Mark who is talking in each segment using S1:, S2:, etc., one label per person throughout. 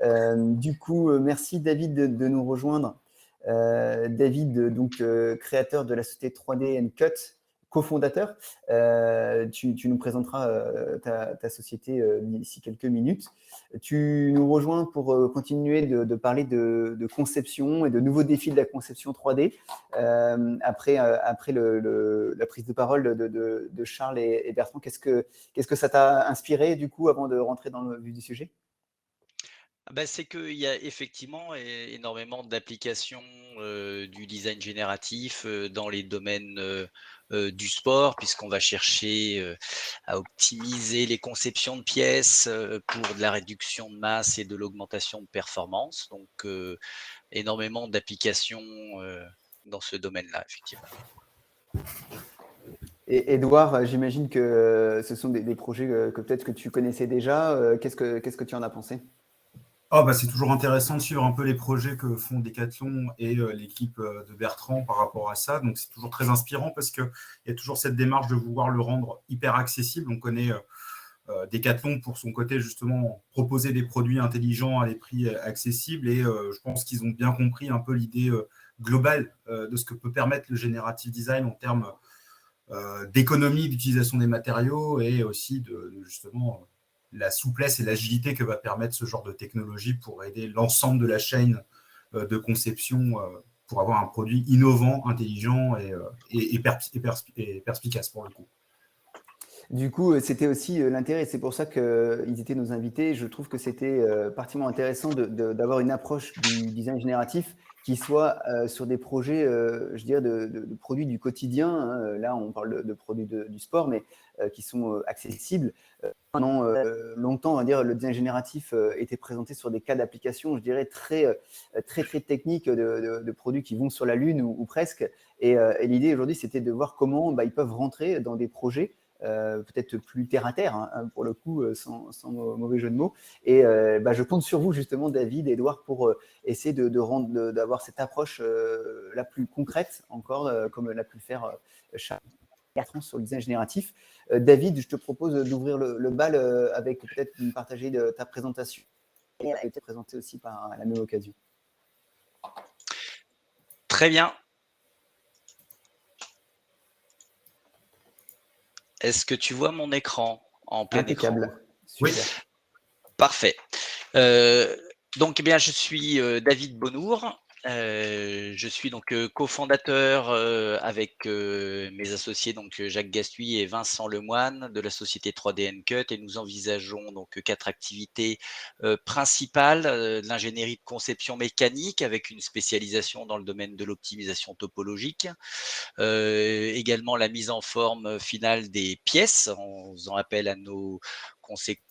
S1: Du coup, merci David de nous rejoindre. David, donc créateur de la société 3D Cut, cofondateur. Tu nous présenteras ta société d'ici quelques minutes. Tu nous rejoins pour continuer de parler de conception et de nouveaux défis de la conception 3D après la prise de parole de Charles et Bertrand. Qu'est-ce que ça t'a inspiré du coup avant de rentrer dans le vif du sujet?
S2: C'est qu'il y a effectivement énormément d'applications, du design génératif, dans les domaines, du sport puisqu'on va chercher, à optimiser les conceptions de pièces, pour de la réduction de masse et de l'augmentation de performance. Donc, énormément d'applications, dans ce domaine-là, effectivement.
S1: Et Edouard, j'imagine que ce sont des projets que peut-être que tu connaissais déjà. Qu'est-ce que tu en as pensé?
S3: Oh, bah, c'est toujours intéressant de suivre un peu les projets que font Decathlon et l'équipe de Bertrand par rapport à ça. Donc, c'est toujours très inspirant parce qu'il y a toujours cette démarche de vouloir le rendre hyper accessible. On connaît Decathlon pour son côté, justement, proposer des produits intelligents à des prix accessibles. Et je pense qu'ils ont bien compris un peu l'idée globale de ce que peut permettre le generative design en termes d'économie d'utilisation des matériaux et aussi de justement la souplesse et l'agilité que va permettre ce genre de technologie pour aider l'ensemble de la chaîne de conception pour avoir un produit innovant, intelligent et perspicace pour le coup.
S1: Du coup, c'était aussi l'intérêt, c'est pour ça qu'ils étaient nos invités. Je trouve que c'était particulièrement intéressant d'avoir une approche du design génératif qui soit sur des projets, je dirais, de produits du quotidien, hein. Là, on parle de produits du sport, mais qui sont accessibles. Pendant longtemps, on va dire, le design génératif était présenté sur des cas d'application, je dirais, très techniques de produits qui vont sur la Lune ou presque. Et l'idée aujourd'hui, c'était de voir comment ils peuvent rentrer dans des projets peut-être plus terre à terre, hein, pour le coup, sans mauvais jeu de mots. Et je compte sur vous, justement, David et Edouard, pour essayer d'avoir cette approche la plus concrète encore, comme l'a pu le faire Charles 4 ans sur le design génératif. David, je te propose d'ouvrir le bal avec peut-être de me partager ta présentation. Et elle a été présentée aussi par la même occasion.
S2: Très bien. Est-ce que tu vois mon écran en plein écran?
S1: Impeccable.
S3: Oui,
S1: Super.
S2: Parfait. Heu, donc, eh bien, je suis, David Bonour. Je suis donc, cofondateur, avec, mes associés donc, Jacques Gastuy et Vincent Lemoine de la société 3D Cut et nous envisageons donc, 4 activités, principales, de l'ingénierie de conception mécanique avec une spécialisation dans le domaine de l'optimisation topologique. Également la mise en forme finale des pièces en faisant appel à nos consé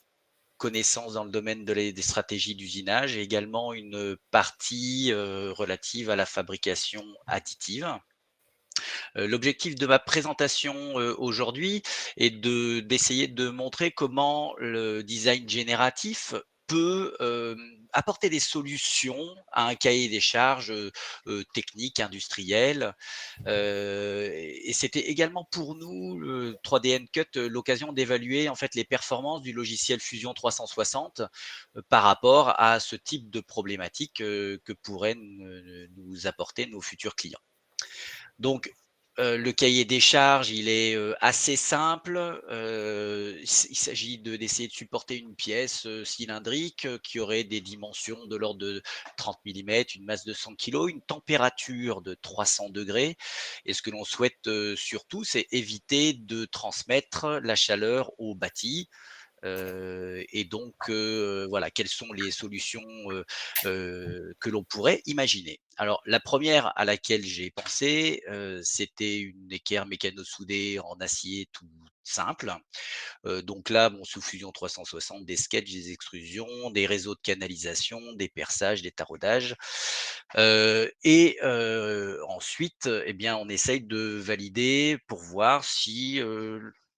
S2: connaissances dans le domaine des stratégies d'usinage et également une partie relative à la fabrication additive. L'objectif de ma présentation aujourd'hui est d'essayer de montrer comment le design génératif peut apporter des solutions à un cahier des charges technique, industriel. Et c'était également pour nous, le 3D Cut, l'occasion d'évaluer en fait les performances du logiciel Fusion 360 par rapport à ce type de problématique que pourraient nous apporter nos futurs clients. Donc, le cahier des charges, il est, assez simple, il s'agit d'essayer de supporter une pièce, cylindrique, qui aurait des dimensions de l'ordre de 30 millimètres, une masse de 100 kilogrammes, une température de 300 degrés. Et ce que l'on souhaite, surtout, c'est éviter de transmettre la chaleur au bâti. Et donc, voilà, quelles sont les solutions, que l'on pourrait imaginer? Alors la première à laquelle j'ai pensé, c'était une équerre mécano-soudée en acier tout simple. Donc là, bon, sous Fusion 360, des sketchs, des extrusions, des réseaux de canalisation, des perçages, des taraudages. Ensuite, eh bien, on essaye de valider pour voir si,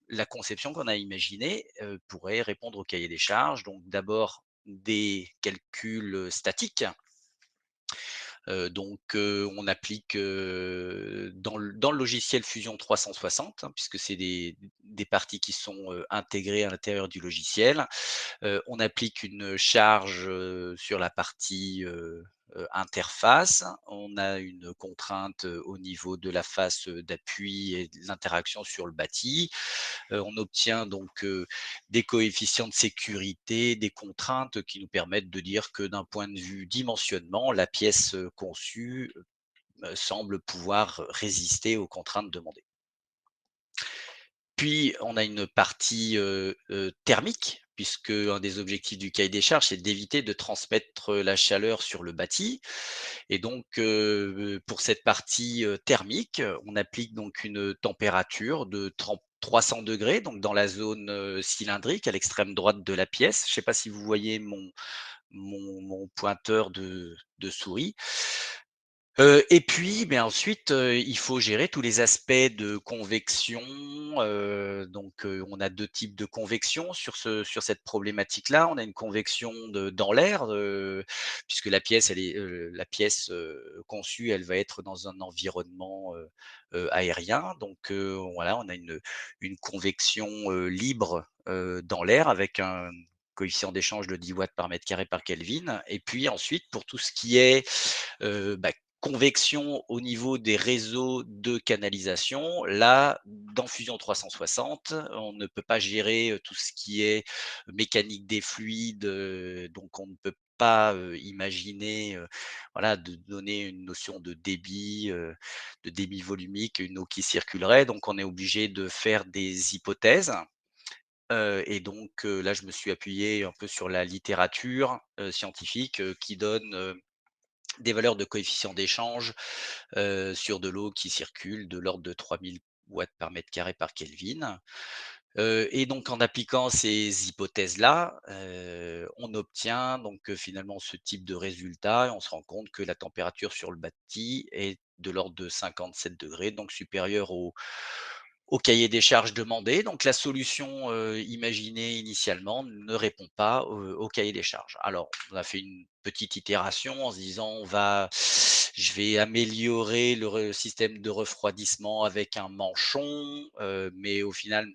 S2: la conception qu'on a imaginée, pourrait répondre au cahier des charges. Donc d'abord des calculs, statiques, On applique dans le logiciel Fusion 360, hein, puisque c'est des parties qui sont intégrées à l'intérieur du logiciel. On applique une charge sur la partie interface. On a une contrainte au niveau de la face d'appui et de l'interaction sur le bâti. On obtient donc des coefficients de sécurité, des contraintes qui nous permettent de dire que d'un point de vue dimensionnement, la pièce conçue semble pouvoir résister aux contraintes demandées. Puis, on a une partie thermique, puisque un des objectifs du cahier des charges, c'est d'éviter de transmettre la chaleur sur le bâti. Et donc, pour cette partie thermique, on applique donc une température de 300 degrés, donc dans la zone cylindrique à l'extrême droite de la pièce. Je ne sais pas si vous voyez mon pointeur de souris. Et puis, beh, ensuite, il faut gérer tous les aspects de convection, on a 2 types de convection sur cette problématique-là. On a une convection dans l'air, puisque la pièce, conçue, elle va être dans un environnement, aérien. Voilà, on a une convection, libre, dans l'air avec un coefficient d'échange de 10 watts par mètre carré par Kelvin. Et puis ensuite, pour tout ce qui est, bah, convection au niveau des réseaux de canalisation. Là, dans Fusion 360, on ne peut pas gérer tout ce qui est mécanique des fluides, donc on ne peut pas imaginer voilà, de donner une notion de débit volumique, une eau qui circulerait. Donc on est obligé de faire des hypothèses. Là, je me suis appuyé un peu sur la littérature scientifique qui donne des valeurs de coefficient d'échange sur de l'eau qui circule de l'ordre de 3000 watts par mètre carré par Kelvin. En appliquant ces hypothèses-là, on obtient finalement ce type de résultat et on se rend compte que la température sur le bâti est de l'ordre de 57 degrés, donc supérieure au cahier des charges demandé. Donc la solution imaginée initialement ne répond pas au cahier des charges. Alors, on a fait une petite itération en se disant je vais améliorer le système de refroidissement avec un manchon, mais au final,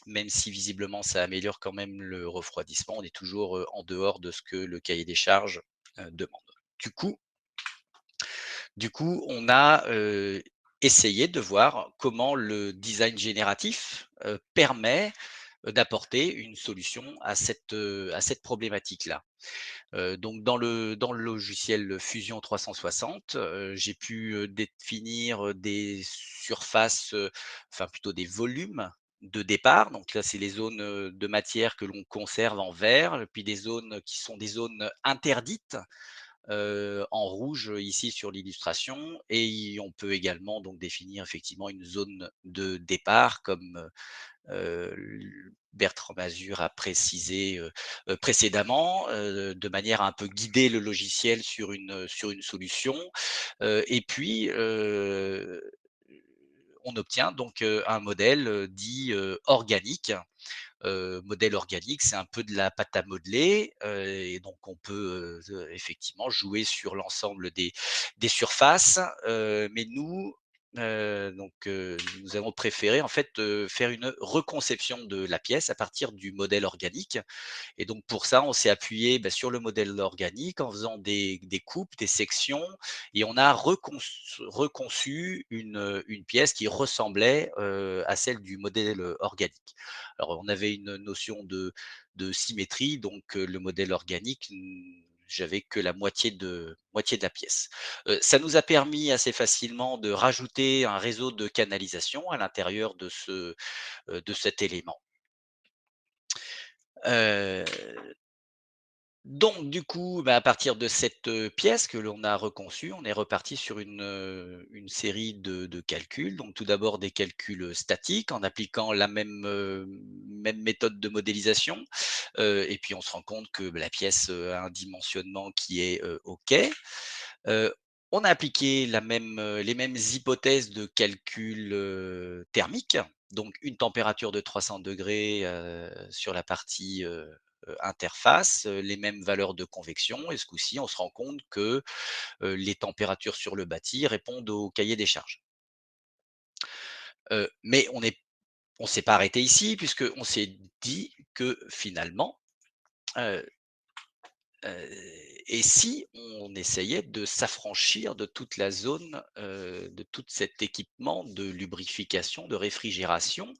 S2: même si visiblement ça améliore quand même le refroidissement, on est toujours en dehors de ce que le cahier des charges demande. Du coup, on a essayé de voir comment le design génératif permet d'apporter une solution à cette problématique-là. Dans le logiciel Fusion 360, j'ai pu définir des surfaces, enfin plutôt des volumes de départ. Donc là, c'est les zones de matière que l'on conserve en vert, puis des zones qui sont des zones interdites en rouge ici sur l'illustration. Et on peut également donc définir effectivement une zone de départ comme Bertrand Mazur a précisé précédemment, de manière à un peu guider le logiciel sur une solution. Et puis, on obtient donc un modèle dit organique. Modèle organique, c'est un peu de la pâte à modeler et donc on peut effectivement jouer sur l'ensemble des surfaces. Mais nous avons préféré en fait faire une reconception de la pièce à partir du modèle organique. Et donc pour ça, on s'est appuyé sur le modèle organique en faisant des coupes, des sections, et on a reconçu une pièce qui ressemblait à celle du modèle organique. Alors on avait une notion de symétrie, donc le modèle organique, j'avais que la moitié de la pièce. Ça nous a permis assez facilement de rajouter un réseau de canalisation à l'intérieur de cet élément. Heu à partir de cette pièce que l'on a reconçue, on est reparti sur une série de calculs. Donc, tout d'abord, des calculs statiques en appliquant la même méthode de modélisation. Et puis, on se rend compte que la pièce a un dimensionnement qui est OK. On a appliqué les mêmes hypothèses de calcul thermique. Donc, une température de 300 degrés sur la partie interface, les mêmes valeurs de convection et ce coup-ci, on se rend compte que les températures sur le bâti répondent au cahier des charges. Mais on s'est pas arrêté ici puisqu'on s'est dit que finalement, heu et si on essayait de s'affranchir de toute la zone, de tout cet équipement de lubrification, de réfrigération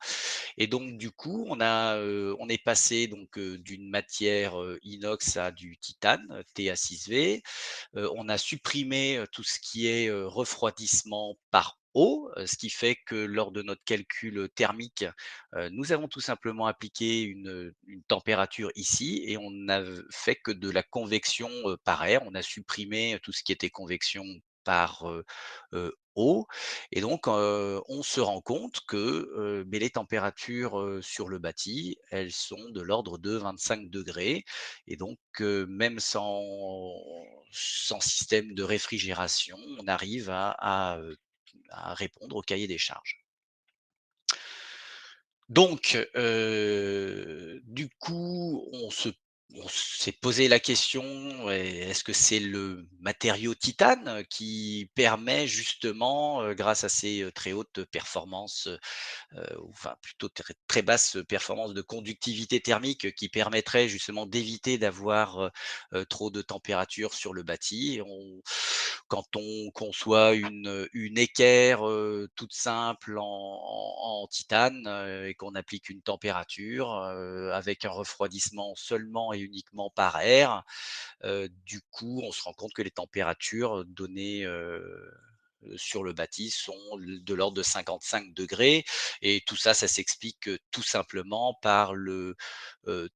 S2: et donc du coup, on est passé donc, d'une matière, inox à du titane, Ta6V. On a supprimé, tout ce qui est, refroidissement par eau, ce qui fait que lors de notre calcul, thermique, nous avons tout simplement appliqué une température ici et on n'a fait que de la convection, par air. On a supprimé tout ce qui était convection par, eau et donc, on se rend compte que, beh, les températures, sur le bâti, elles sont de l'ordre de 25 degrés et donc, même sans système de réfrigération, on arrive à répondre au cahier des charges. Donc, du coup, on s'est posé la question, est-ce que c'est le matériau titane qui permet justement, grâce à ses, très hautes performances, ou enfin plutôt très basse performance de conductivité thermique qui permettrait justement d'éviter d'avoir, trop de température sur le bâti. Quand on conçoit une équerre, toute simple en titane, et qu'on applique une température, avec un refroidissement seulement et uniquement par air, du coup, on se rend compte que les températures données, sur le bâti sont de l'ordre de 55 degrés et tout ça, ça s'explique, tout simplement par le,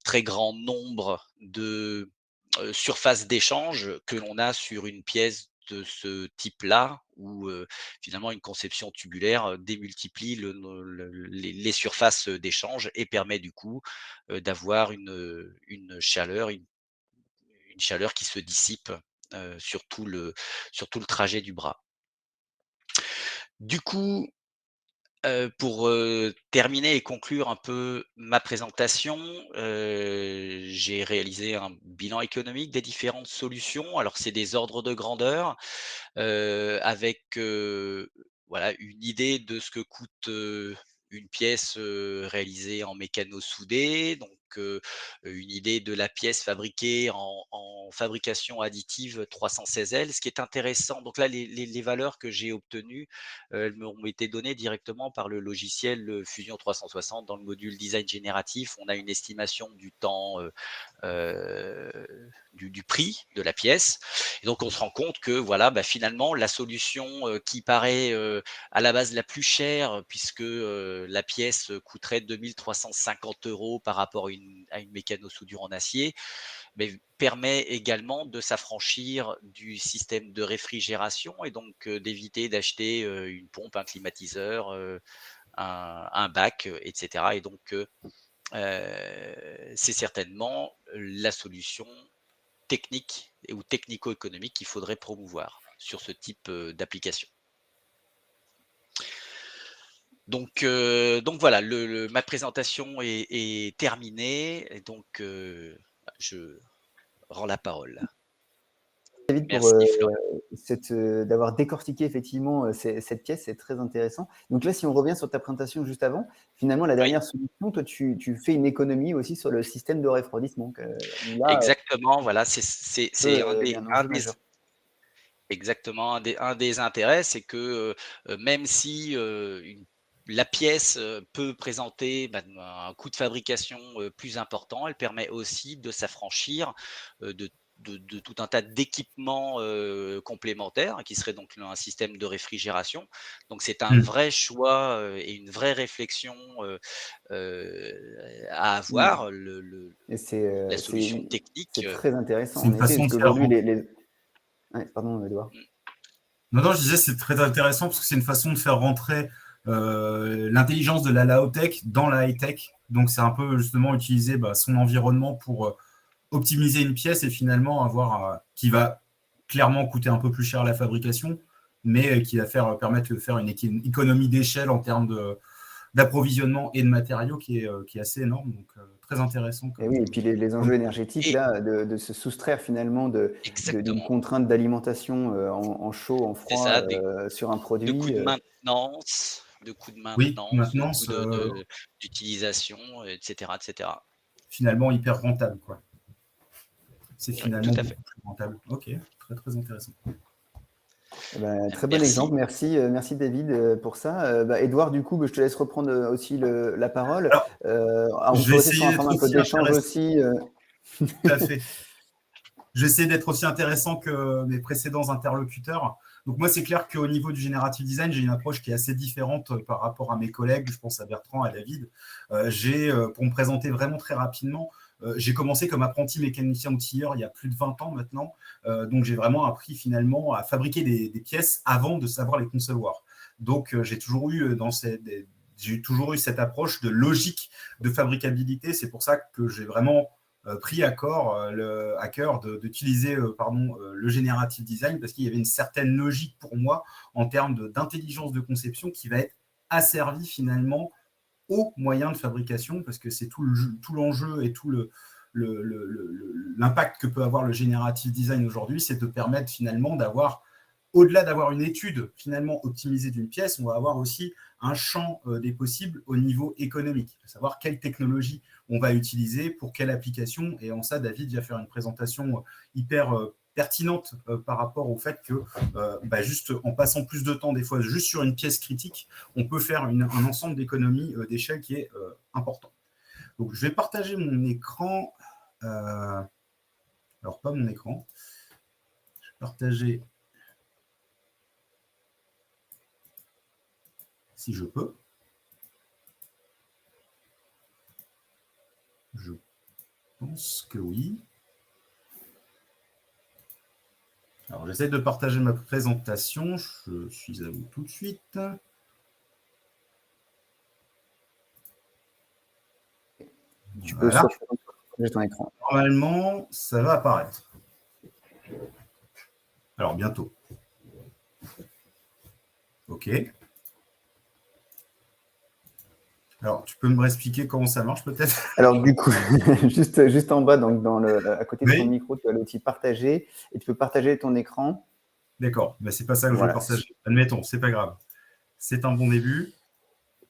S2: très grand nombre de, surfaces d'échange que l'on a sur une pièce de ce type-là où, finalement une conception tubulaire, démultiplie les surfaces, d'échange et permet du coup, d'avoir une chaleur qui se dissipe, sur tout le trajet du bras. Du coup, pour, terminer et conclure un peu ma présentation, j'ai réalisé un bilan économique des différentes solutions. Alors c'est des ordres de grandeur, avec, voilà une idée de ce que coûte, une pièce, réalisée en mécano soudé, donc une idée de la pièce fabriquée en fabrication additive 316L. Ce qui est intéressant donc là les valeurs que j'ai obtenues, elles m'ont été données directement par le logiciel, Fusion 360 dans le module design génératif. On a une estimation du temps, du prix de la pièce et donc on se rend compte que voilà, bah, finalement la solution, qui paraît, à la base la plus chère puisque, la pièce coûterait 2 350 € par rapport à une mécano-soudure en acier, mais permet également de s'affranchir du système de réfrigération et donc, d'éviter d'acheter, une pompe, un climatiseur, un bac, et cetera et donc, c'est certainement la solution technique ou technico-économique qu'il faudrait promouvoir sur ce type, d'application. Donc voilà, ma présentation est terminée et donc, je rends la parole.
S1: David, pour
S2: Merci Florian.
S1: d'avoir décortiqué effectivement cette pièce, c'est très intéressant. Donc là, si on revient sur ta présentation juste avant, finalement, la
S2: Oui,
S1: dernière solution, toi, tu fais une économie aussi sur le système de refroidissement. Où là,
S2: exactement, voilà, c'est
S1: il y a un enjeu majeur.
S2: exactement, un des intérêts, c'est que, même si, la pièce, peut présenter, bah, un coût de fabrication, plus important, elle permet aussi de s'affranchir, de tout un tas d'équipements, complémentaires qui seraient donc un système de réfrigération. Donc c'est un vrai choix, et une vraie réflexion, à
S1: Mmh.
S2: avoir.
S1: Et
S2: La solution technique,
S1: c'est très intéressant,
S3: C'est
S1: en
S3: une
S1: effet,
S3: façon
S1: parce
S3: de faire
S1: qu'aujourd'hui,
S3: rentrer.
S1: Ouais, pardon, Edouard.
S3: Non, je disais c'est très intéressant parce que c'est une façon de faire rentrer l'intelligence de la low-tech dans la high-tech. Donc c'est un peu justement utiliser son environnement pour optimiser une pièce et finalement avoir qui va clairement coûter un peu plus cher à la fabrication, mais qui va permettre de faire une économie d'échelle en termes d'approvisionnement et de matériaux qui est assez énorme, donc très intéressant.
S1: Et oui, et puis les enjeux énergétiques, là, de se soustraire finalement d'une
S2: Exactement.
S1: contrainte d'alimentation en chaud, en
S2: C'est
S1: froid,
S2: ça,
S1: sur un
S2: de
S1: produit.
S2: coûts de maintenance,
S3: Oui,
S2: de
S3: maintenance,
S2: coûts d'utilisation, et cetera, et cetera.
S3: finalement hyper rentable, quoi. C'est
S2: Oui,
S3: finalement
S2: tout à
S3: beaucoup
S2: fait.
S3: plus rentable. Ok, très très intéressant.
S1: Eh ben, très bon
S2: Merci.
S1: exemple, merci, merci David pour ça. Édouard, du coup, je te laisse reprendre aussi la parole.
S3: Alors,
S1: On
S3: je
S1: peut
S3: vais
S1: rester sur
S3: essayer
S1: un
S3: d'être
S1: format un peu
S3: aussi
S1: d'échange
S3: intéressant.
S1: aussi.
S3: Tout à fait. Je vais essayer d'être aussi intéressant que mes précédents interlocuteurs. Donc moi, c'est clair qu'au niveau du generative design, j'ai une approche qui est assez différente par rapport à mes collègues. Je pense à Bertrand, à David. Pour me présenter vraiment très rapidement, j'ai commencé comme apprenti mécanicien outilleur il y a plus de 20 ans maintenant. Donc j'ai vraiment appris finalement à fabriquer des pièces avant de savoir les concevoir. Donc j'ai toujours eu cette approche de logique de fabricabilité. C'est pour ça que j'ai vraiment pris à cœur d'utiliser le generative design parce qu'il y avait une certaine logique pour moi en termes d'intelligence de conception qui va être asservie finalement aux moyens de fabrication parce que c'est tout l'enjeu et tout l'impact que peut avoir le generative design aujourd'hui, c'est de permettre finalement d'avoir, au-delà d'avoir une étude finalement optimisée d'une pièce, on va avoir aussi un champ des possibles au niveau économique, de savoir quelle technologie on va utiliser pour quelle application. Et en ça, David vient faire une présentation hyper pertinente par rapport au fait que juste en passant plus de temps des fois juste sur une pièce critique, on peut faire un ensemble d'économies d'échelle qui est important. Donc je vais partager mon écran. Alors pas mon écran. Je vais partager si je peux. Je pense que oui. Alors, j'essaie de partager ma présentation. Je suis à vous tout de suite.
S1: Tu peux partager ton écran.
S3: Normalement, ça va apparaître. Alors, bientôt. OK. Alors, tu peux me réexpliquer comment ça marche peut-être?
S1: Alors du coup, juste en bas, donc à côté de ton micro, tu as l'outil partager et tu peux partager ton écran.
S3: D'accord, mais c'est pas ça que je veux partager. Admettons, c'est pas grave. C'est un bon début.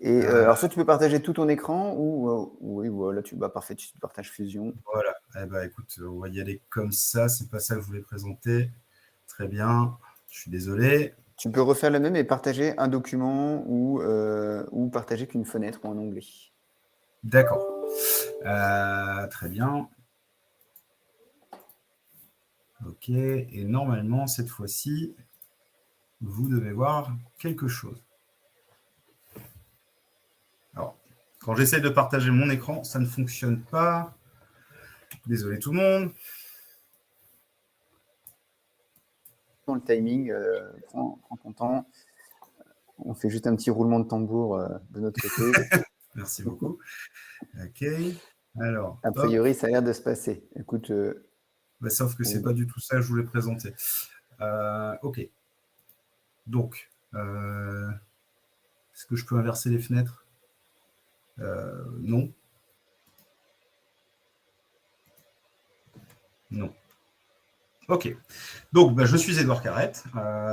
S1: Et alors soit tu peux partager tout ton écran ou oui, voilà, parfait, tu partages Fusion.
S3: Voilà. Eh ben, écoute, on va y aller comme ça. C'est pas ça que je voulais présenter. Très bien. Je suis désolé.
S1: Tu peux refaire le même et partager un document ou partager qu'une fenêtre ou un onglet.
S3: D'accord. Très bien. OK. Et normalement, cette fois-ci, vous devez voir quelque chose. Alors, quand j'essaie de partager mon écran, ça ne fonctionne pas. Désolé tout le monde.
S1: Dans le timing, prends ton temps. On fait juste un petit roulement de tambour de notre côté.
S3: Merci beaucoup. OK. Alors,
S1: a priori, ça a l'air de se passer. Écoute,
S3: sauf que c'est pas du tout ça que je voulais présenter. OK. Donc, est-ce que je peux inverser les fenêtres? Non. Non. OK. Donc, je suis Édouard Carrette.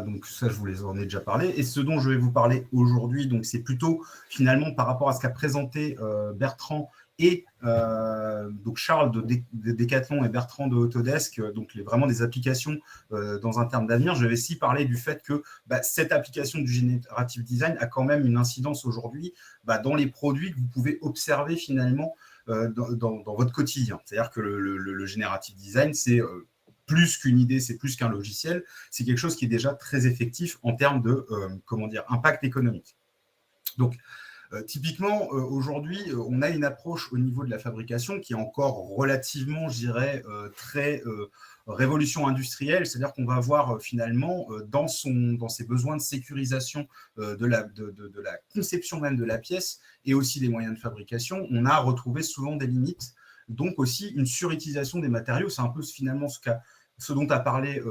S3: Donc, ça, je vous en ai déjà parlé. Et ce dont je vais vous parler aujourd'hui, donc, c'est plutôt finalement par rapport à ce qu'a présenté Bertrand et donc Charles de Decathlon et Bertrand de Autodesk, donc vraiment des applications dans un terme d'avenir. Je vais aussi parler du fait que cette application du generative design a quand même une incidence aujourd'hui dans les produits que vous pouvez observer finalement dans votre quotidien. C'est-à-dire que le generative design, c'est plus qu'une idée, c'est plus qu'un logiciel, c'est quelque chose qui est déjà très effectif en termes de impact économique. Donc, typiquement, aujourd'hui, on a une approche au niveau de la fabrication qui est encore relativement, je dirais, très révolution industrielle, c'est-à-dire qu'on va voir finalement dans ses besoins de sécurisation de la conception même de la pièce et aussi des moyens de fabrication, on a retrouvé souvent des limites, donc aussi une surutilisation des matériaux. C'est un peu finalement ce dont a parlé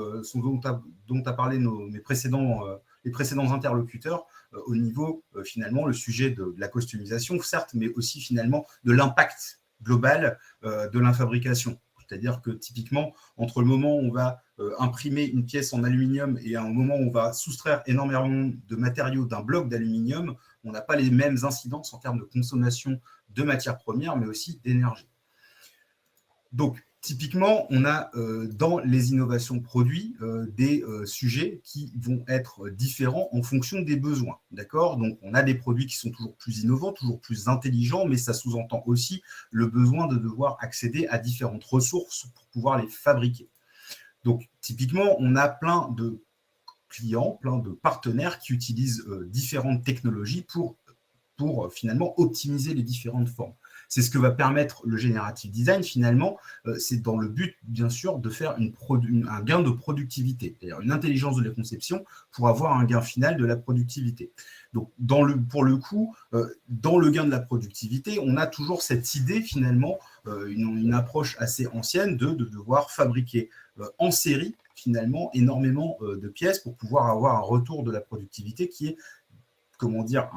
S3: mes précédents les précédents interlocuteurs au niveau, finalement, le sujet de la customisation, certes, mais aussi, finalement, de l'impact global de la fabrication. C'est-à-dire que, typiquement, entre le moment où on va imprimer une pièce en aluminium et un moment où on va soustraire énormément de matériaux d'un bloc d'aluminium, on n'a pas les mêmes incidences en termes de consommation de matières premières, mais aussi d'énergie. Donc, typiquement, on a dans les innovations produits des sujets qui vont être différents en fonction des besoins. D'accord ? Donc, on a des produits qui sont toujours plus innovants, toujours plus intelligents, mais ça sous-entend aussi le besoin de devoir accéder à différentes ressources pour pouvoir les fabriquer. Donc, typiquement, on a plein de clients, plein de partenaires qui utilisent différentes technologies pour finalement optimiser les différentes formes. C'est ce que va permettre le generative design, finalement, c'est dans le but, bien sûr, de faire un gain de productivité, c'est-à-dire une intelligence de la conception pour avoir un gain final de la productivité. Donc, pour le coup, dans le gain de la productivité, on a toujours cette idée, finalement, une approche assez ancienne de devoir fabriquer en série, finalement, énormément de pièces pour pouvoir avoir un retour de la productivité qui est, comment dire,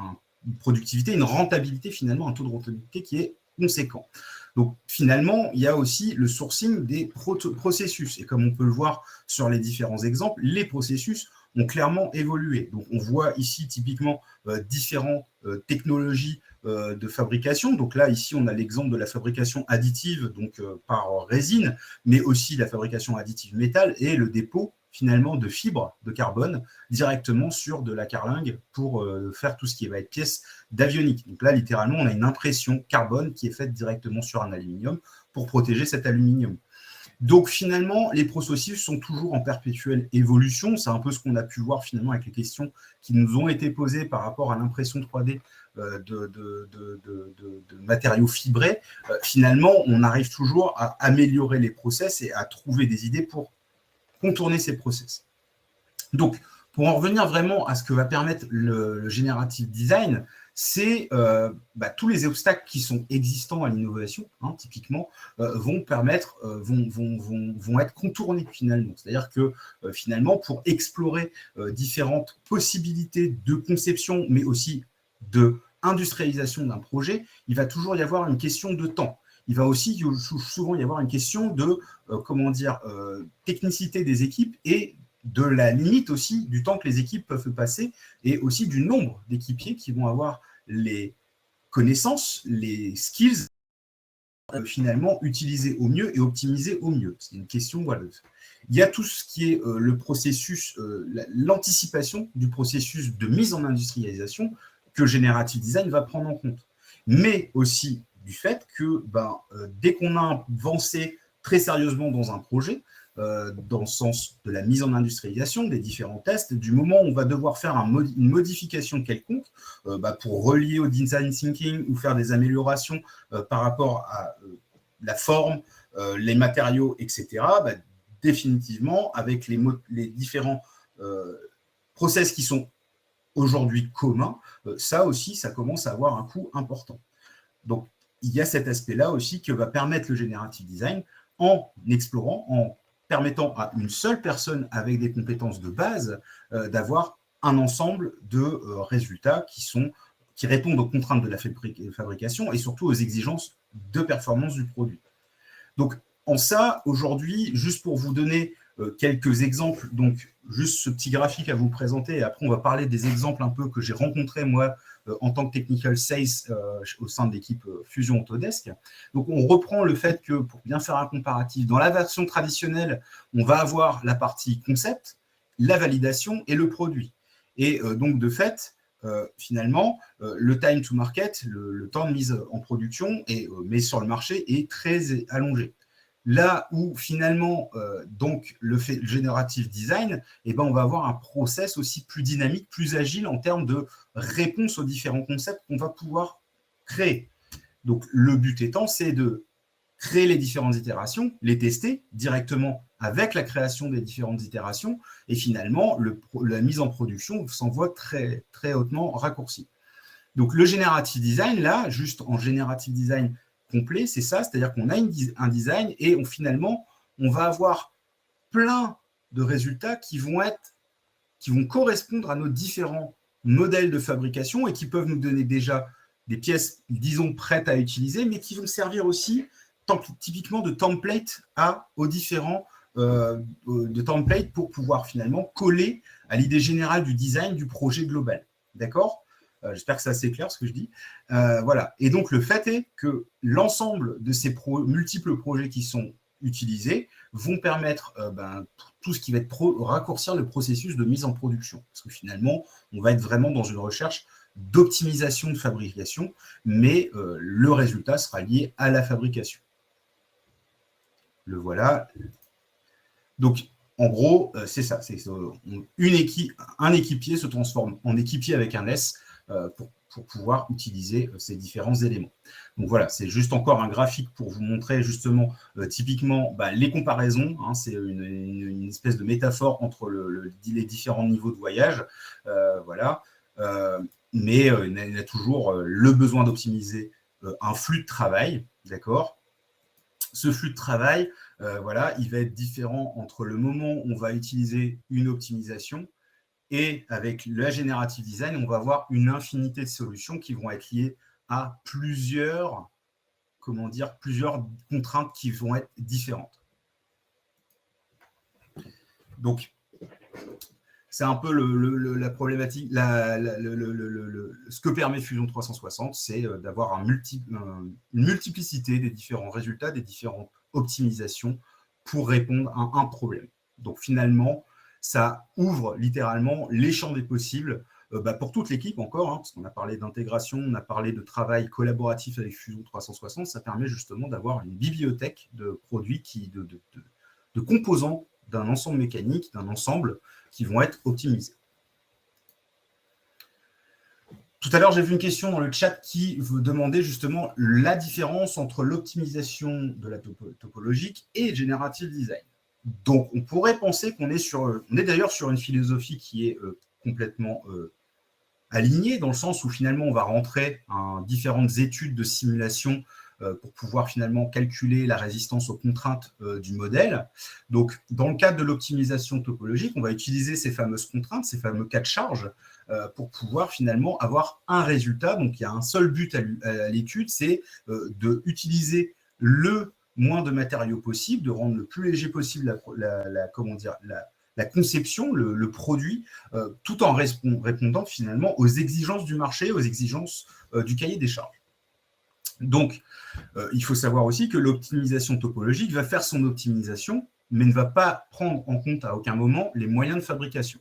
S3: une productivité, une rentabilité, finalement, un taux de rentabilité qui est conséquent. Donc, finalement, il y a aussi le sourcing des processus. Et comme on peut le voir sur les différents exemples, les processus ont clairement évolué. Donc, on voit ici, typiquement, différentes technologies de fabrication. Donc là, ici, on a l'exemple de la fabrication additive, donc par résine, mais aussi la fabrication additive métal et le dépôt, finalement, de fibres de carbone directement sur de la carlingue pour faire tout ce qui va être pièces d'avionique. Donc là, littéralement, on a une impression carbone qui est faite directement sur un aluminium pour protéger cet aluminium. Donc finalement, les processus sont toujours en perpétuelle évolution. C'est un peu ce qu'on a pu voir finalement avec les questions qui nous ont été posées par rapport à l'impression 3D de matériaux fibrés. Finalement, on arrive toujours à améliorer les process et à trouver des idées pour contourner ces process. Donc, pour en revenir vraiment à ce que va permettre le generative design, c'est tous les obstacles qui sont existants à l'innovation, typiquement, vont être contournés finalement. C'est-à-dire que finalement, pour explorer différentes possibilités de conception, mais aussi de industrialisation d'un projet, il va toujours y avoir une question de temps. Il va aussi souvent y avoir une question de technicité des équipes et de la limite aussi du temps que les équipes peuvent passer et aussi du nombre d'équipiers qui vont avoir les connaissances, les skills finalement utilisés au mieux et optimisés au mieux. C'est une question, voilà. Il y a tout ce qui est le processus, l'anticipation du processus de mise en industrialisation que Generative Design va prendre en compte. Mais aussi du fait que dès qu'on a avancé très sérieusement dans un projet, dans le sens de la mise en industrialisation, des différents tests, du moment où on va devoir faire une modification quelconque pour relier au design thinking ou faire des améliorations par rapport à la forme, les matériaux, etc., définitivement, avec les différents process qui sont aujourd'hui communs, ça aussi, ça commence à avoir un coût important. Donc, il y a cet aspect-là aussi que va permettre le generative design en explorant, en permettant à une seule personne avec des compétences de base d'avoir un ensemble de résultats qui répondent aux contraintes de la fabrication et surtout aux exigences de performance du produit. Donc, en ça, aujourd'hui, juste pour vous donner quelques exemples, donc juste ce petit graphique à vous présenter, et après on va parler des exemples un peu que j'ai rencontrés moi en tant que technical sales au sein de l'équipe Fusion Autodesk. Donc on reprend le fait que, pour bien faire un comparatif, dans la version traditionnelle, on va avoir la partie concept, la validation et le produit. Et donc de fait, finalement, le time to market, le temps de mise en production et mais sur le marché est très allongé. Là où finalement, donc le generative design, on va avoir un process aussi plus dynamique, plus agile en termes de réponse aux différents concepts qu'on va pouvoir créer. Donc le but étant, c'est de créer les différentes itérations, les tester directement avec la création des différentes itérations, et finalement, la mise en production s'en voit très, très hautement raccourcie. Donc le generative design, là, juste en generative design complet, c'est ça, c'est-à-dire qu'on a un design et finalement, on va avoir plein de résultats qui vont être qui vont correspondre à nos différents modèles de fabrication et qui peuvent nous donner déjà des pièces, disons, prêtes à utiliser, mais qui vont servir aussi typiquement de template aux différents de template pour pouvoir finalement coller à l'idée générale du design du projet global. D'accord ? J'espère que c'est assez clair ce que je dis. Voilà. Et donc, le fait est que l'ensemble de ces multiples projets qui sont utilisés vont permettre tout ce qui va être raccourcir le processus de mise en production. Parce que finalement, on va être vraiment dans une recherche d'optimisation de fabrication, mais le résultat sera lié à la fabrication. Le voilà. Donc, en gros, c'est ça. Un équipier se transforme en équipier avec un S pour pouvoir utiliser ces différents éléments. Donc voilà, c'est juste encore un graphique pour vous montrer justement typiquement les comparaisons. Hein, c'est une espèce de métaphore entre les différents niveaux de voyage. Voilà. Mais il y a toujours le besoin d'optimiser un flux de travail. D'accord ? Ce flux de travail, voilà, il va être différent entre le moment où on va utiliser une optimisation et avec la Generative Design, on va avoir une infinité de solutions qui vont être liées à plusieurs contraintes qui vont être différentes. Donc, c'est un peu la problématique, ce que permet Fusion 360, c'est d'avoir une multiplicité des différents résultats, des différentes optimisations pour répondre à un problème. Donc finalement, ça ouvre littéralement les champs des possibles pour toute l'équipe encore, hein, parce qu'on a parlé d'intégration, on a parlé de travail collaboratif avec Fusion 360, ça permet justement d'avoir une bibliothèque de produits, de composants d'un ensemble mécanique, d'un ensemble qui vont être optimisés. Tout à l'heure, j'ai vu une question dans le chat qui vous demandait justement la différence entre l'optimisation de la topologique et Generative Design. Donc, on pourrait penser qu'on est d'ailleurs sur une philosophie qui est complètement alignée, dans le sens où finalement, on va rentrer en différentes études de simulation pour pouvoir finalement calculer la résistance aux contraintes du modèle. Donc, dans le cadre de l'optimisation topologique, on va utiliser ces fameuses contraintes, ces fameux cas de charge, pour pouvoir finalement avoir un résultat. Donc, il y a un seul but à l'étude, c'est d'utiliser le moins de matériaux possible, de rendre le plus léger possible la conception, le produit, tout en répondant finalement aux exigences du marché, aux exigences du cahier des charges. Donc, il faut savoir aussi que l'optimisation topologique va faire son optimisation, mais ne va pas prendre en compte à aucun moment les moyens de fabrication.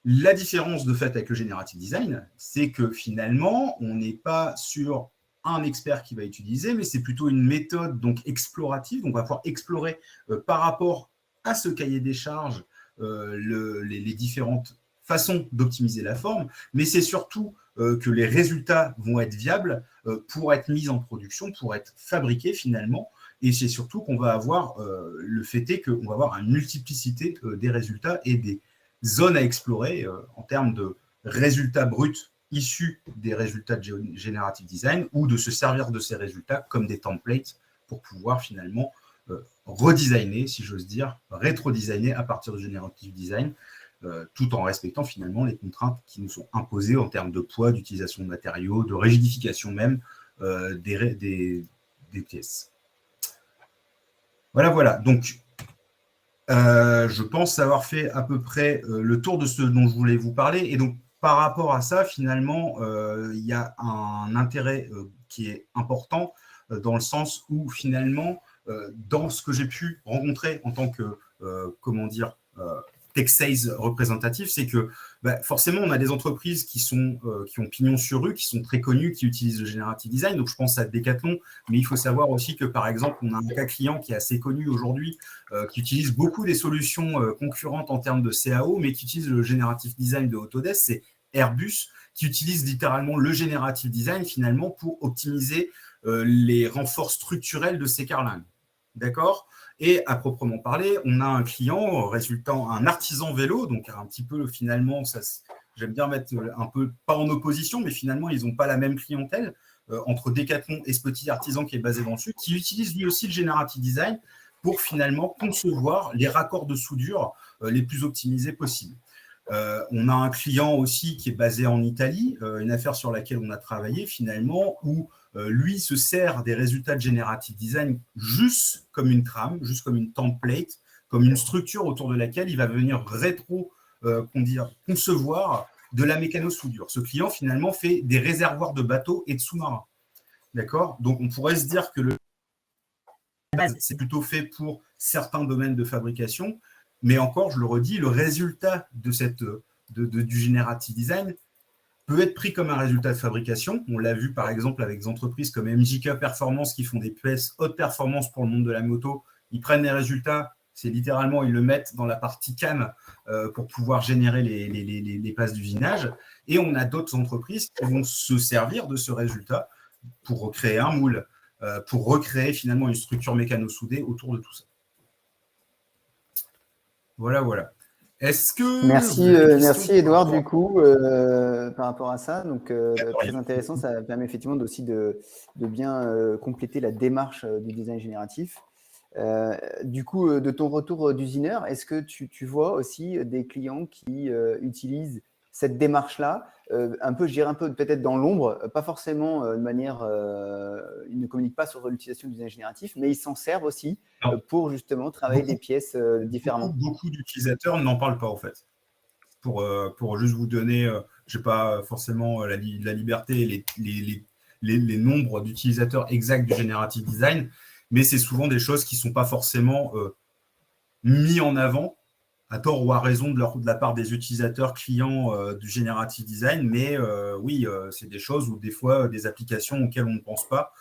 S3: La différence de fait avec le Generative Design, c'est que finalement, on n'est pas sur un expert qui va utiliser, mais c'est plutôt une méthode donc explorative. Donc, on va pouvoir explorer par rapport à ce cahier des charges les différentes façons d'optimiser la forme, mais c'est surtout que les résultats vont être viables pour être mis en production, pour être fabriqués finalement, et c'est surtout qu'on va avoir, le fait est qu'on va avoir une multiplicité des résultats et des zones à explorer en termes de résultats bruts issus des résultats de Generative Design ou de se servir de ces résultats comme des templates pour pouvoir finalement redesigner, si j'ose dire, rétro-designer à partir de Generative Design, tout en respectant finalement les contraintes qui nous sont imposées en termes de poids, d'utilisation de matériaux, de rigidification même des pièces. Voilà. Donc, je pense avoir fait à peu près le tour de ce dont je voulais vous parler. Et donc, par rapport à ça, finalement, il y a un intérêt qui est important dans le sens où, finalement, dans ce que j'ai pu rencontrer en tant que, tech sales représentatif, c'est que forcément, on a des entreprises qui ont pignon sur rue, qui sont très connues, qui utilisent le Generative Design. Donc, je pense à Decathlon, mais il faut savoir aussi que, par exemple, on a un cas client qui est assez connu aujourd'hui, qui utilise beaucoup des solutions concurrentes en termes de CAO, mais qui utilise le Generative Design de Autodesk, c'est Airbus, qui utilise littéralement le Generative Design, finalement, pour optimiser les renforts structurels de ces carlingues. D'accord ? Et à proprement parler, on a un client résultant un artisan vélo, donc un petit peu finalement, j'aime bien mettre un peu, pas en opposition, mais finalement, ils n'ont pas la même clientèle entre Decathlon et ce petit artisan qui est basé dans le sud, qui utilise lui aussi le Generative Design pour finalement concevoir les raccords de soudure les plus optimisés possibles. On a un client aussi qui est basé en Italie, une affaire sur laquelle on a travaillé finalement, où lui se sert des résultats de Generative Design juste comme une trame, juste comme une template, comme une structure autour de laquelle il va venir concevoir de la mécano-soudure. Ce client finalement fait des réservoirs de bateaux et de sous-marins. D'accord? Donc on pourrait se dire que c'est plutôt fait pour certains domaines de fabrication, mais encore, je le redis, le résultat du Generative Design peut être pris comme un résultat de fabrication. On l'a vu par exemple avec des entreprises comme MJK Performance qui font des pièces haute performance pour le monde de la moto. Ils prennent les résultats, c'est littéralement, ils le mettent dans la partie CAM pour pouvoir générer les passes d'usinage. Et on a d'autres entreprises qui vont se servir de ce résultat pour recréer un moule, pour recréer finalement une structure mécano-soudée autour de tout ça. Voilà, voilà. Est-ce que
S1: merci Edouard du coup par rapport à ça. Donc très intéressant, ça permet effectivement aussi de bien compléter la démarche du design génératif. Du coup, de ton retour d'usineur, est-ce que tu vois aussi des clients qui utilisent cette démarche-là, un peu, je dirais un peu peut-être dans l'ombre, pas forcément de manière, ils ne communiquent pas sur l'utilisation du design génératif, mais ils s'en servent aussi pour justement travailler des pièces différemment.
S3: Beaucoup d'utilisateurs n'en parlent pas en fait. Pour juste vous donner, je n'ai pas forcément la liberté, les nombres d'utilisateurs exacts du Generative Design, mais c'est souvent des choses qui ne sont pas forcément mis en avant, à tort ou à raison de la part des utilisateurs clients du Generative Design, mais oui, c'est des choses où des fois, des applications auxquelles on ne pense pas,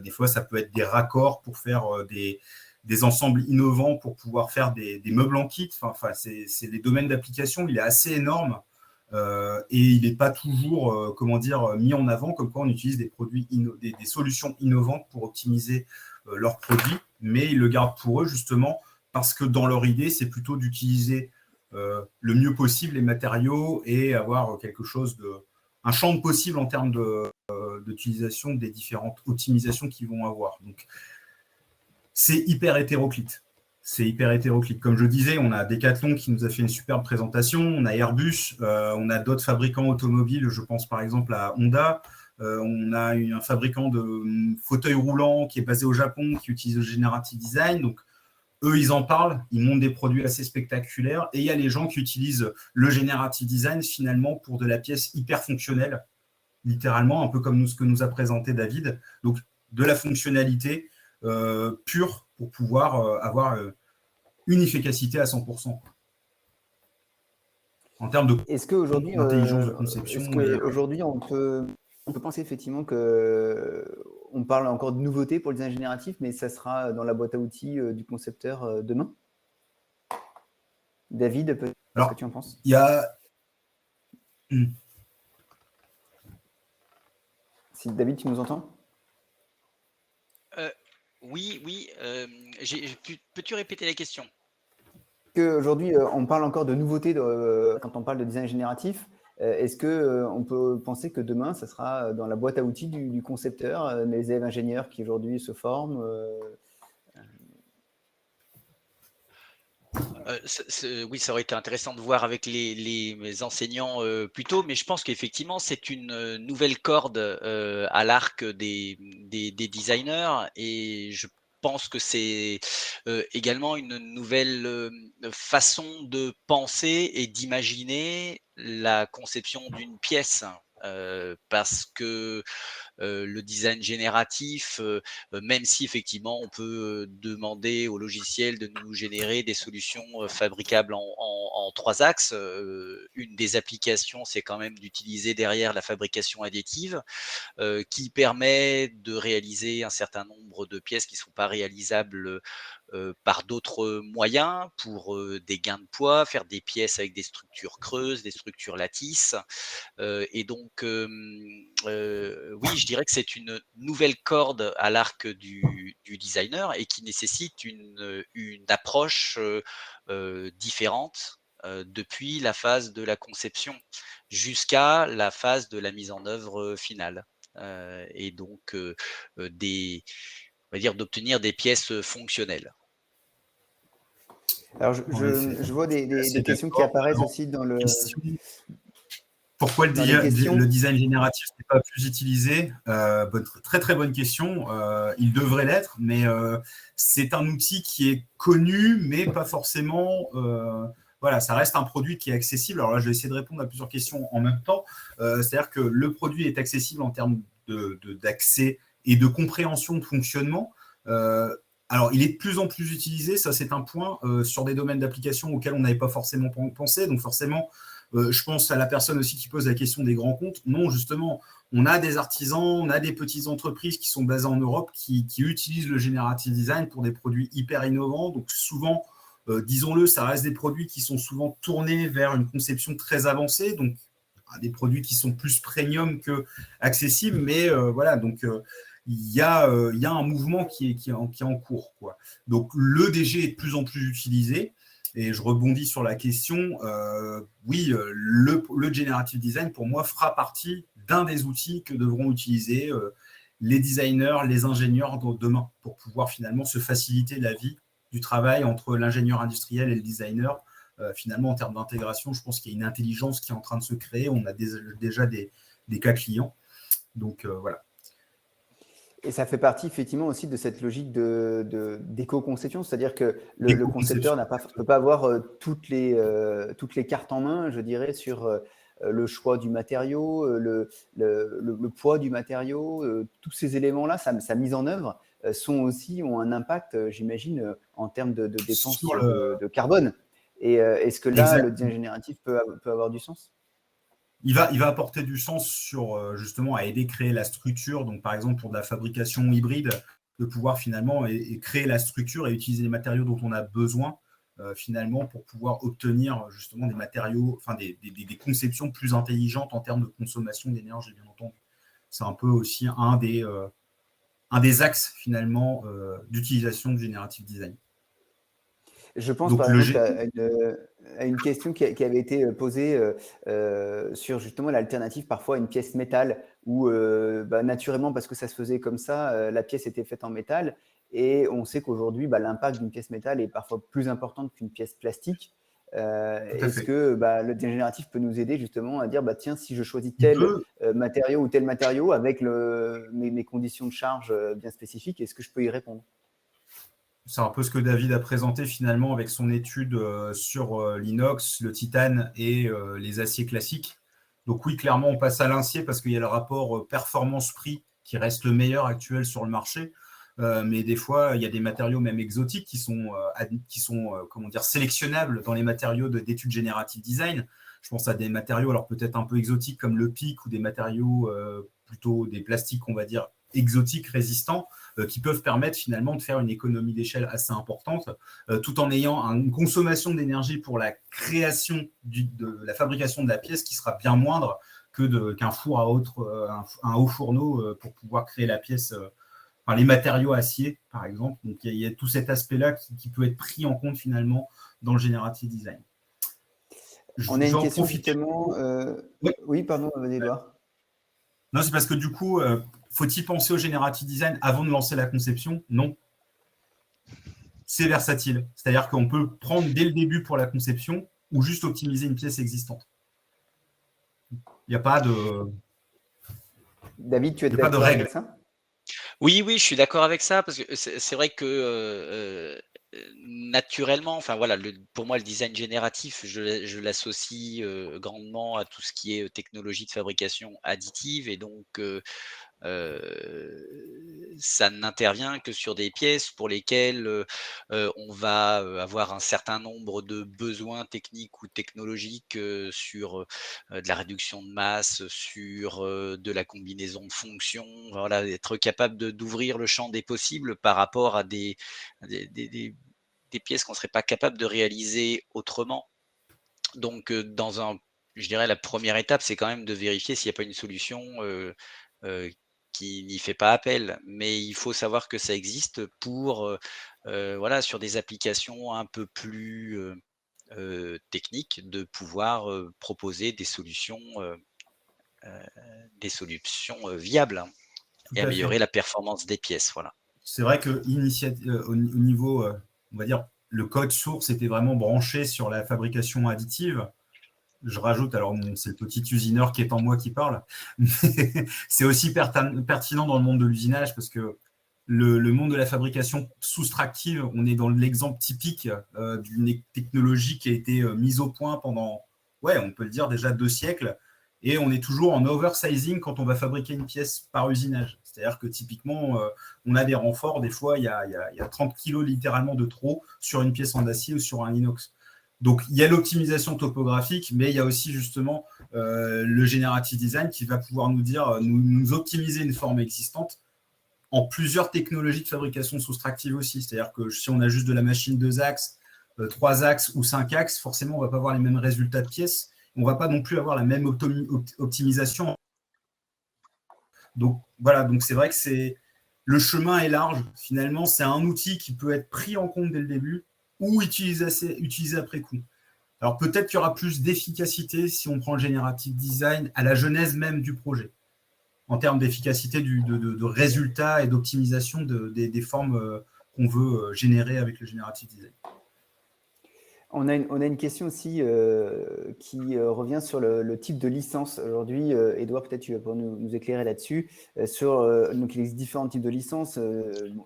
S3: des fois, ça peut être des raccords pour faire des ensembles innovants pour pouvoir faire des meubles en kit. Enfin, c'est les domaines d'application, il est assez énorme et il n'est pas toujours, mis en avant comme quoi on utilise des produits, des solutions innovantes pour optimiser leurs produits, mais ils le gardent pour eux justement parce que dans leur idée, c'est plutôt d'utiliser le mieux possible les matériaux et avoir un champ possible en termes d'utilisation des différentes optimisations qu'ils vont avoir. Donc, c'est hyper hétéroclite. C'est hyper hétéroclite. Comme je disais, on a Decathlon qui nous a fait une superbe présentation, on a Airbus, on a d'autres fabricants automobiles, je pense par exemple à Honda, on a un fabricant de fauteuils roulants qui est basé au Japon, qui utilise le Generative Design. Donc, eux, ils en parlent, ils montent des produits assez spectaculaires. Et il y a les gens qui utilisent le Generative Design finalement pour de la pièce hyper fonctionnelle, littéralement, un peu comme ce que nous a présenté David. Donc, de la fonctionnalité pure pour pouvoir avoir une efficacité à 100%. En termes d'intelligence de conception.
S1: Est-ce qu'aujourd'hui, on peut penser effectivement qu'on parle encore de nouveautés pour le design génératif, mais ça sera dans la boîte à outils du concepteur demain? David, qu'est-ce que tu en penses?
S3: Il y a...
S1: Si David, tu nous entends?
S2: Oui. Peux-tu répéter la question?
S1: Aujourd'hui, on parle encore de nouveautés quand on parle de design génératif. Est-ce qu'on peut penser que demain, ça sera dans la boîte à outils du concepteur, les élèves ingénieurs qui aujourd'hui se forment
S2: Oui, ça aurait été intéressant de voir avec les enseignants plus tôt, mais je pense qu'effectivement, c'est une nouvelle corde à l'arc des designers et je pense que c'est également une nouvelle façon de penser et d'imaginer la conception d'une pièce. Parce que le design génératif, même si effectivement on peut demander au logiciel de nous générer des solutions fabricables en 3 axes, une des applications, c'est quand même d'utiliser derrière la fabrication additive qui permet de réaliser un certain nombre de pièces qui ne sont pas réalisables par d'autres moyens pour des gains de poids, faire des pièces avec des structures creuses, des structures lattices. Et donc, oui, je dirais que c'est une nouvelle corde à l'arc du designer et qui nécessite une approche différente depuis la phase de la conception jusqu'à la phase de la mise en œuvre finale. Et donc, on va dire d'obtenir des pièces fonctionnelles.
S1: Alors,
S3: En effet.
S1: je vois
S3: Assez
S1: des questions qui
S3: d'accord.
S1: apparaissent
S3: Alors,
S1: aussi
S3: question, pourquoi
S1: dans les questions.
S3: le design génératif n'est pas plus utilisé? Très très bonne question. Il devrait l'être, mais c'est un outil qui est connu, mais pas forcément. Voilà, ça reste un produit qui est accessible. Alors là, je vais essayer de répondre à plusieurs questions en même temps. C'est-à-dire que le produit est accessible en termes d'accès et de compréhension de fonctionnement. Alors, il est de plus en plus utilisé, ça c'est un point, sur des domaines d'application auxquels on n'avait pas forcément pensé. Donc forcément, je pense à la personne aussi qui pose la question des grands comptes. Non, justement, on a des artisans, on a des petites entreprises qui sont basées en Europe qui utilisent le generative design pour des produits hyper innovants. Donc souvent, disons-le, ça reste des produits qui sont souvent tournés vers une conception très avancée. Donc des produits qui sont plus premium que accessibles. Mais voilà, donc il y a un mouvement qui est en cours, quoi. Donc le DG est de plus en plus utilisé. Et je rebondis sur la question. Oui, le generative design, pour moi, fera partie d'un des outils que devront utiliser les designers, les ingénieurs demain pour pouvoir finalement se faciliter la vie du travail entre l'ingénieur industriel et le designer. Finalement, en termes d'intégration, je pense qu'il y a une intelligence qui est en train de se créer. On a déjà des cas clients. Donc, voilà.
S1: Et ça fait partie effectivement aussi de cette logique d'éco-conception, c'est-à-dire que le concepteur ne peut pas avoir toutes les cartes en main, je dirais, sur le choix du matériau, le poids du matériau, tous ces éléments-là, sa mise en œuvre ont un impact, j'imagine, en termes de dépenses de carbone. Et est-ce que là, le design génératif peut avoir du sens?
S3: Il va apporter du sens sur justement à aider à créer la structure. Donc, par exemple, pour de la fabrication hybride, de pouvoir finalement créer la structure et utiliser les matériaux dont on a besoin finalement pour pouvoir obtenir justement des matériaux, enfin des conceptions plus intelligentes en termes de consommation d'énergie, bien entendu. C'est un peu aussi un des axes finalement d'utilisation de Generative Design.
S1: Je pense par exemple à une question qui avait été posée sur justement l'alternative parfois à une pièce métal où naturellement, parce que ça se faisait comme ça, la pièce était faite en métal et on sait qu'aujourd'hui, l'impact d'une pièce métal est parfois plus important qu'une pièce plastique. Est-ce que le design génératif peut nous aider justement à dire tiens, si je choisis tel matériau ou tel matériau avec mes conditions de charge bien spécifiques, est-ce que je peux y répondre?
S3: C'est un peu ce que David a présenté finalement avec son étude sur l'inox, le titane et les aciers classiques. Donc oui, clairement, on passe à l'acier parce qu'il y a le rapport performance-prix qui reste le meilleur actuel sur le marché. Mais des fois, il y a des matériaux même exotiques qui sont comment dire, sélectionnables dans les matériaux d'études générative design. Je pense à des matériaux alors peut-être un peu exotiques comme le PIC ou des matériaux plutôt des plastiques, on va dire, exotiques, résistants, qui peuvent permettre finalement de faire une économie d'échelle assez importante, tout en ayant une consommation d'énergie pour la création de la fabrication de la pièce qui sera bien moindre qu'un four à un haut fourneau pour pouvoir créer la pièce, enfin, les matériaux acier, par exemple. Donc, il y a tout cet aspect-là qui peut être pris en compte finalement dans le generative design.
S1: On a une question justement. Oui, pardon, Edouard.
S3: Non, c'est parce que du coup, faut-il penser au generative design avant de lancer la conception? Non. C'est versatile. C'est-à-dire qu'on peut prendre dès le début pour la conception ou juste optimiser une pièce existante. Il n'y a pas de.
S1: David, tu es d'accord avec ça?
S2: Oui, je suis d'accord avec ça parce que c'est vrai que naturellement, enfin voilà, pour moi, le design génératif, je l'associe grandement à tout ce qui est technologie de fabrication additive et donc ça n'intervient que sur des pièces pour lesquelles on va avoir un certain nombre de besoins techniques ou technologiques sur de la réduction de masse, sur de la combinaison de fonctions. Voilà, être capable d'ouvrir le champ des possibles par rapport à des pièces qu'on ne serait pas capable de réaliser autrement. Donc, je dirais la première étape, c'est quand même de vérifier s'il n'y a pas une solution qui n'y fait pas appel. Mais il faut savoir que ça existe pour, voilà, sur des applications un peu plus techniques, de pouvoir proposer des solutions viables et améliorer la performance des pièces. Voilà.
S3: C'est vrai que au niveau, on va dire, le code source était vraiment branché sur la fabrication additive. Je rajoute, alors c'est le petit usineur qui est en moi qui parle, mais c'est aussi pertinent dans le monde de l'usinage parce que le monde de la fabrication soustractive, on est dans l'exemple typique d'une technologie qui a été mise au point pendant, ouais, on peut le dire déjà 2 siècles, et on est toujours en oversizing quand on va fabriquer une pièce par usinage. C'est-à-dire que typiquement, on a des renforts, des fois il y a 30 kilos littéralement de trop sur une pièce en acier ou sur un inox. Donc, il y a l'optimisation topographique, mais il y a aussi justement le generative design qui va pouvoir nous dire, nous optimiser une forme existante en plusieurs technologies de fabrication soustractive aussi. C'est-à-dire que si on a juste de la machine 2 axes, 3 axes ou 5 axes, forcément, on ne va pas avoir les mêmes résultats de pièces. On ne va pas non plus avoir la même optimisation. Donc, voilà, donc c'est vrai que le chemin est large. Finalement, c'est un outil qui peut être pris en compte dès le début ou utilisé après coup. Alors peut-être qu'il y aura plus d'efficacité si on prend le generative design à la genèse même du projet, en termes d'efficacité de résultats et d'optimisation des formes qu'on veut générer avec le generative design.
S1: On a une question aussi qui revient sur le type de licence. Aujourd'hui, Edouard, peut-être tu vas pouvoir nous éclairer là-dessus. Donc, il existe différents types de licences,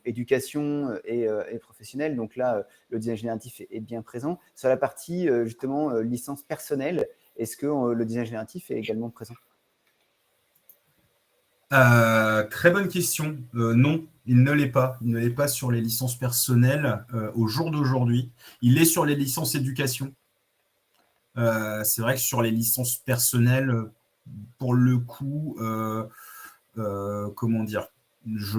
S1: éducation et professionnelle. Donc là, le design génératif est bien présent. Sur la partie, justement, licence personnelle, est-ce que le design génératif est également présent?
S3: Très bonne question. Non, il ne l'est pas. Il ne l'est pas sur les licences personnelles au jour d'aujourd'hui. Il est sur les licences éducation. C'est vrai que sur les licences personnelles, pour le coup, comment dire,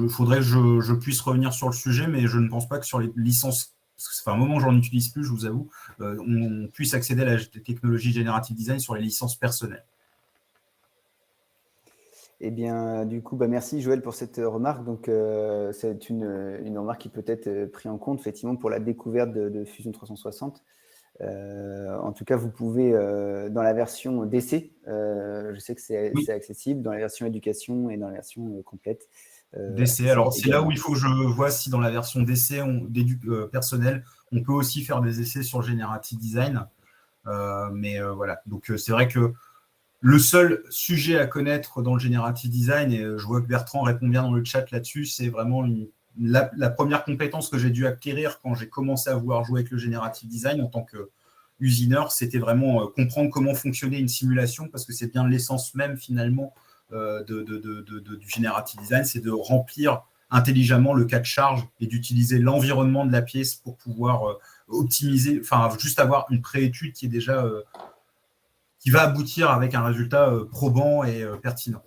S3: faudrait que je puisse revenir sur le sujet, mais je ne pense pas que sur les licences, parce que ça fait un moment que j'en utilise plus, je vous avoue, on puisse accéder à la technologie generative design sur les licences personnelles.
S1: Eh bien, du coup, merci Joël pour cette remarque. Donc, c'est une remarque qui peut être prise en compte effectivement pour la découverte de Fusion 360. En tout cas, vous pouvez, dans la version d'essai, je sais que c'est accessible, dans la version éducation et dans la version complète.
S3: D'essai. Alors, c'est là où il faut que je vois si dans la version d'essai personnel, on peut aussi faire des essais sur le generative design. Mais voilà. Donc, c'est vrai que le seul sujet à connaître dans le generative design, et je vois que Bertrand répond bien dans le chat là-dessus, c'est vraiment la première compétence que j'ai dû acquérir quand j'ai commencé à vouloir jouer avec le generative design en tant qu'usineur, c'était vraiment comprendre comment fonctionnait une simulation, parce que c'est bien l'essence même finalement du generative design, c'est de remplir intelligemment le cas de charge et d'utiliser l'environnement de la pièce pour pouvoir optimiser, enfin juste avoir une préétude qui est déjà qui va aboutir avec un résultat probant et pertinent.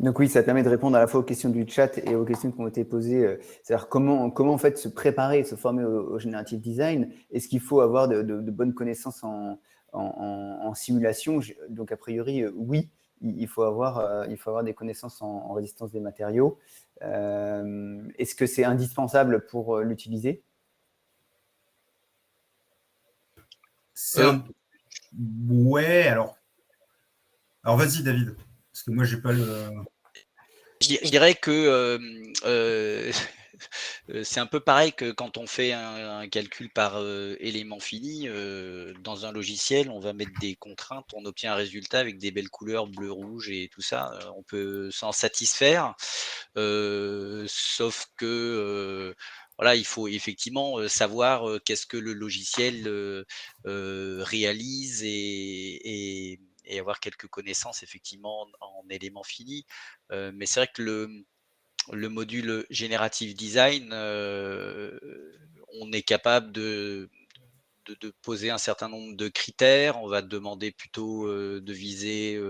S1: Donc oui, ça permet de répondre à la fois aux questions du chat et aux questions qui ont été posées. C'est-à-dire comment en fait se préparer, se former au generative design. Est-ce qu'il faut avoir de bonnes connaissances en simulation? Donc a priori, oui, il faut avoir des connaissances en résistance des matériaux. Est-ce que c'est indispensable pour l'utiliser?
S3: Ouais, alors vas-y David, parce que moi j'ai pas le.
S2: Je dirais que c'est un peu pareil que quand on fait un calcul par élément fini. Dans un logiciel, on va mettre des contraintes, on obtient un résultat avec des belles couleurs bleu, rouge et tout ça. On peut s'en satisfaire, sauf que voilà, il faut effectivement savoir qu'est-ce que le logiciel réalise et avoir quelques connaissances effectivement en éléments finis. Mais c'est vrai que le module Generative Design, on est capable de poser un certain nombre de critères. On va demander plutôt de viser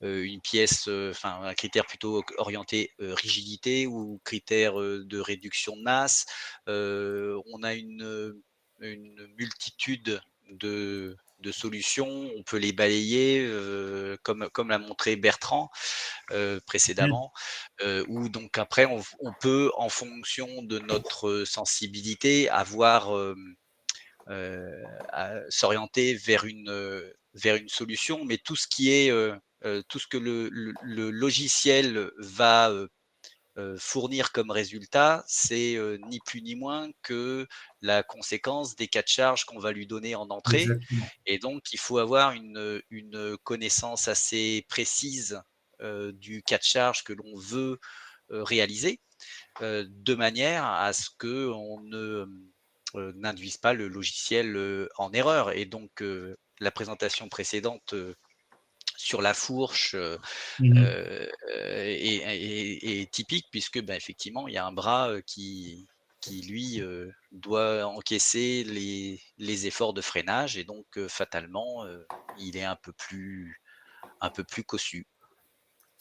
S2: une pièce, enfin un critère plutôt orienté rigidité ou critère de réduction de masse. On a une multitude de solutions. On peut les balayer, comme l'a montré Bertrand précédemment, où donc après on peut, en fonction de notre sensibilité, avoir s'orienter vers une solution, mais tout ce qui est tout ce que le logiciel va fournir comme résultat, c'est ni plus ni moins que la conséquence des cas de charge qu'on va lui donner en entrée.
S3: Exactement.
S2: Et donc, il faut avoir une connaissance assez précise du cas de charge que l'on veut réaliser, de manière à ce qu'on n'induise pas le logiciel en erreur. Et donc, la présentation précédente sur la fourche est typique, puisque effectivement, il y a un bras qui lui doit encaisser les efforts de freinage, et donc fatalement, il est un peu plus cossu.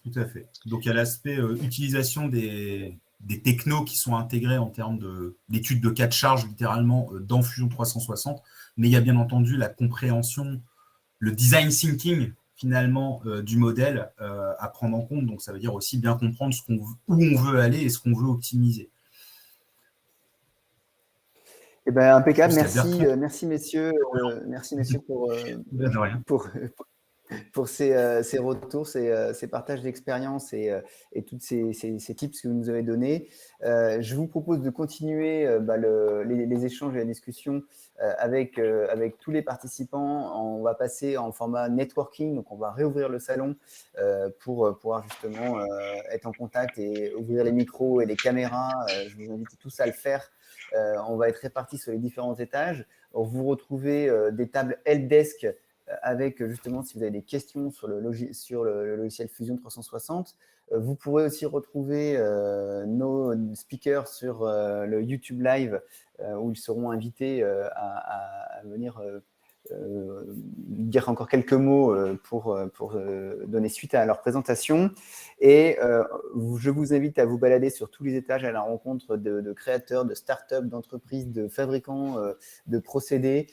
S3: Tout à fait. Donc il y a l'aspect utilisation des technos qui sont intégrés en termes d'études de cas de charge littéralement dans Fusion 360, mais il y a bien entendu la compréhension, le design thinking finalement du modèle à prendre en compte. Donc ça veut dire aussi bien comprendre où on veut aller et ce qu'on veut optimiser.
S1: Eh ben, impeccable, merci messieurs pour ces retours, ces partages d'expérience et tous ces tips que vous nous avez donnés. Je vous propose de continuer les échanges et la discussion avec tous les participants. On va passer en format networking, donc on va réouvrir le salon pour pouvoir justement être en contact et ouvrir les micros et les caméras. Je vous invite tous à le faire. On va être répartis sur les différents étages. Vous retrouvez des tables helpdesk avec justement, si vous avez des questions sur le logiciel Fusion 360. Vous pourrez aussi retrouver nos speakers sur le YouTube Live où ils seront invités à venir dire encore quelques mots pour donner suite à leur présentation. Et je vous invite à vous balader sur tous les étages à la rencontre de créateurs, de startups, d'entreprises, de fabricants de procédés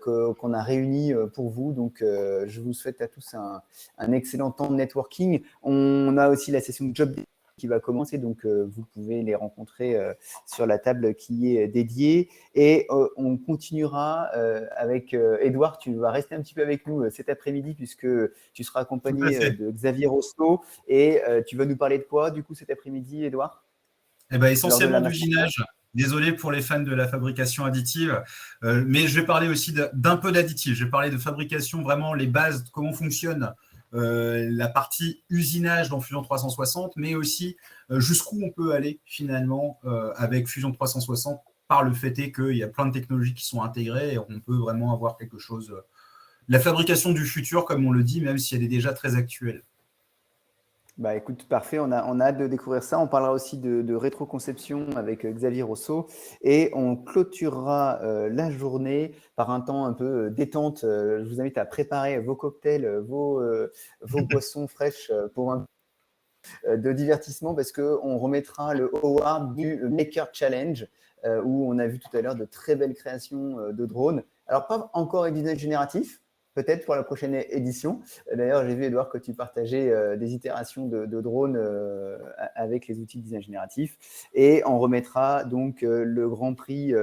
S1: qu'on a réunis pour vous. Donc, je vous souhaite à tous un excellent temps de networking. On a aussi la session Job qui va commencer, donc vous pouvez les rencontrer sur la table qui est dédiée. Et on continuera avec Edouard. Tu vas rester un petit peu avec nous cet après-midi puisque tu seras accompagné de Xavier Rosso. Et tu vas nous parler de quoi, du coup, cet après-midi, Edouard?
S3: Essentiellement d'usinage. Désolé pour les fans de la fabrication additive, mais je vais parler aussi d'un peu d'additif. Je vais parler de fabrication, vraiment les bases, comment fonctionne la partie usinage dans Fusion 360, mais aussi jusqu'où on peut aller finalement avec Fusion 360 par le fait qu'il y a plein de technologies qui sont intégrées et on peut vraiment avoir quelque chose, la fabrication du futur, comme on le dit, même si elle est déjà très actuelle.
S1: Bah écoute, parfait, on a hâte de découvrir ça. On parlera aussi de rétroconception avec Xavier Rosso et on clôturera la journée par un temps un peu détente. Je vous invite à préparer vos cocktails, vos boissons fraîches pour un de divertissement parce qu'on remettra le award du Maker Challenge où on a vu tout à l'heure de très belles créations de drones. Alors, pas encore avec design génératif, peut-être pour la prochaine édition. D'ailleurs, j'ai vu, Edouard, que tu partageais des itérations de drones avec les outils de design génératif. Et on remettra donc le grand prix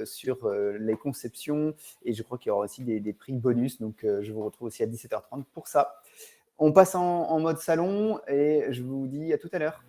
S1: sur les conceptions. Et je crois qu'il y aura aussi des prix bonus. Donc, je vous retrouve aussi à 17h30 pour ça. On passe en mode salon et je vous dis à tout à l'heure.